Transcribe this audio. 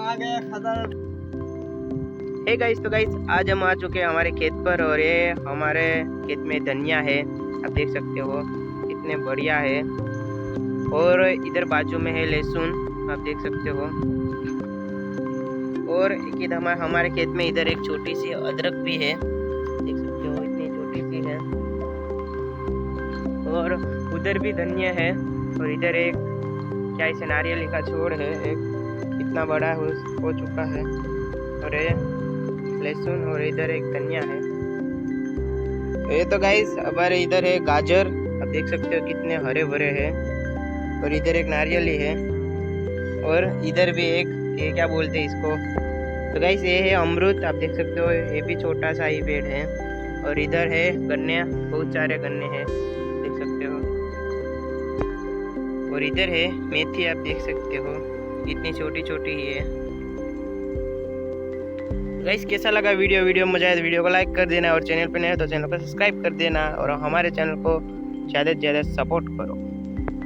आ गए खतर। Hey guys, तो गाइस आज हम आ चुके हैं हमारे खेत पर और ये हमारे खेत में धनिया है। आप देख सकते हो कितने बढ़िया है। और इधर बाजू में है लहसुन, आप देख सकते हो। और एक हमारे खेत में इधर एक छोटी सी अदरक भी है, देख सकते हो इतनी छोटी सी है। और उधर भी धनिया है। और इधर एक क्या इसे नारियल का छोड़ है, एक इतना बड़ा हो चुका है। और ये लहसुन और इधर एक धनिया है। ये तो गाइस हमारे इधर है गाजर, आप देख सकते हो कितने हरे भरे हैं। और इधर एक नारियल ही है। और इधर भी एक ये क्या बोलते हैं इसको, तो गाइस ये है अमरूद, आप देख सकते हो ये भी छोटा सा ही पेड़ है। और इधर है गन्ने, बहुत सारे गन्ने हैं, देख सकते हो। और इधर है मेथी, आप देख सकते हो इतनी छोटी छोटी ही है। गाइस कैसा लगा वीडियो मजा आया तो वीडियो को लाइक कर देना, और चैनल पे नए हो तो चैनल को सब्सक्राइब कर देना, और हमारे चैनल को ज़्यादा से ज़्यादा सपोर्ट करो।